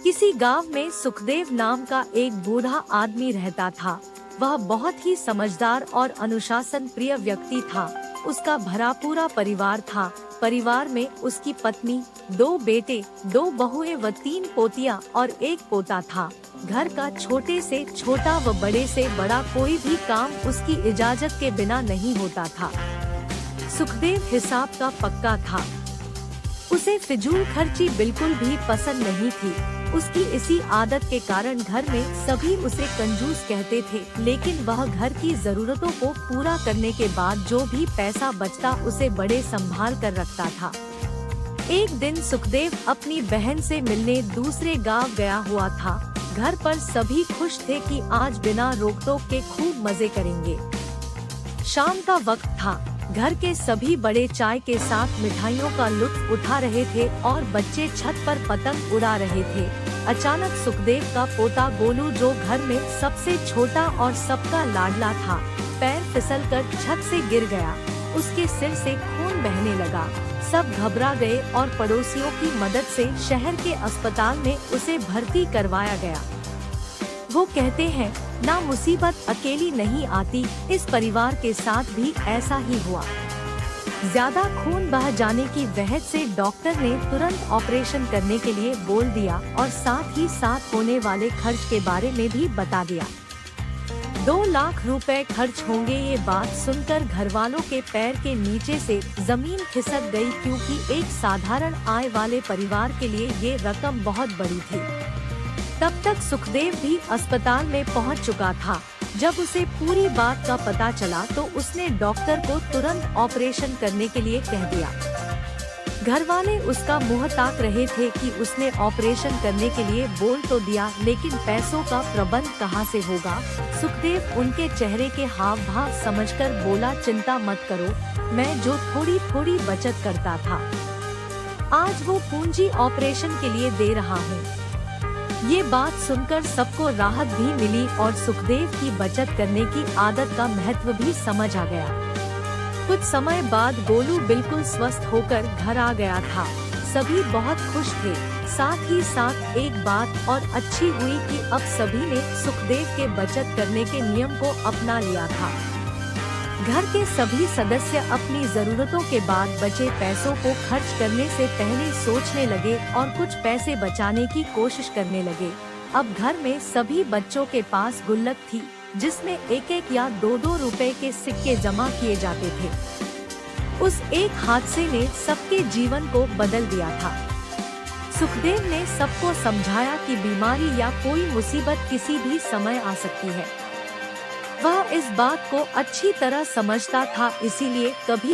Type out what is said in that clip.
किसी गांव में सुखदेव नाम का एक बूढ़ा आदमी रहता था। वह बहुत ही समझदार और अनुशासन प्रिय व्यक्ति था। उसका भरा पूरा परिवार था। परिवार में उसकी पत्नी, 2 बेटे, 2 बहुएं व 3 पोतियां और 1 पोता था। घर का छोटे से छोटा व बड़े से बड़ा कोई भी काम उसकी इजाजत के बिना नहीं होता था। सुखदेव हिसाब का पक्का था। उसे फिजूल खर्ची बिल्कुल भी पसंद नहीं थी। उसकी इसी आदत के कारण घर में सभी उसे कंजूस कहते थे, लेकिन वह घर की जरूरतों को पूरा करने के बाद जो भी पैसा बचता उसे बड़े संभाल कर रखता था। एक दिन सुखदेव अपनी बहन से मिलने दूसरे गांव गया हुआ था। घर पर सभी खुश थे कि आज बिना रोक-टोक के खूब मजे करेंगे। शाम का वक्त था। घर के सभी बड़े चाय के साथ मिठाइयों का लुत्फ उठा रहे थे और बच्चे छत पर पतंग उड़ा रहे थे। अचानक सुखदेव का पोता गोलू, जो घर में सबसे छोटा और सबका लाडला था, पैर फिसलकर छत से गिर गया। उसके सिर से खून बहने लगा। सब घबरा गए और पड़ोसियों की मदद से शहर के अस्पताल में उसे भर्ती करवाया गया। वो कहते हैं, ना मुसीबत अकेली नहीं आती, इस परिवार के साथ भी ऐसा ही हुआ। ज्यादा खून बह जाने की वजह से डॉक्टर ने तुरंत ऑपरेशन करने के लिए बोल दिया और साथ ही साथ होने वाले खर्च के बारे में भी बता दिया। 2 लाख रुपए खर्च होंगे। ये बात सुनकर घरवालों के पैर के नीचे से जमीन खिसक गई, क्योंकि एक साधारण आय वाले परिवार के लिए ये रकम बहुत बड़ी थी। तब तक सुखदेव भी अस्पताल में पहुंच चुका था। जब उसे पूरी बात का पता चला तो उसने डॉक्टर को तुरंत ऑपरेशन करने के लिए कह दिया। घरवाले उसका मुंह ताक रहे थे कि उसने ऑपरेशन करने के लिए बोल तो दिया, लेकिन पैसों का प्रबंध कहां से होगा। सुखदेव उनके चेहरे के हाव भाव समझकर बोला, चिंता मत करो, मैं जो थोड़ी थोड़ी बचत करता था, आज वो पूंजी ऑपरेशन के लिए दे रहा हूँ। ये बात सुनकर सबको राहत भी मिली और सुखदेव की बचत करने की आदत का महत्व भी समझ आ गया। कुछ समय बाद गोलू बिल्कुल स्वस्थ होकर घर आ गया था। सभी बहुत खुश थे। साथ ही साथ एक बात और अच्छी हुई कि अब सभी ने सुखदेव के बचत करने के नियम को अपना लिया था। घर के सभी सदस्य अपनी जरूरतों के बाद बचे पैसों को खर्च करने से पहले सोचने लगे और कुछ पैसे बचाने की कोशिश करने लगे। अब घर में सभी बच्चों के पास गुल्लक थी, जिसमें 1-1 या 2-2 रुपए के सिक्के जमा किए जाते थे। उस एक हादसे ने सबके जीवन को बदल दिया था। सुखदेव ने सबको समझाया कि बीमारी या कोई मुसीबत किसी भी समय आ सकती है। वह इस बात को अच्छी तरह समझता था, इसीलिए कभी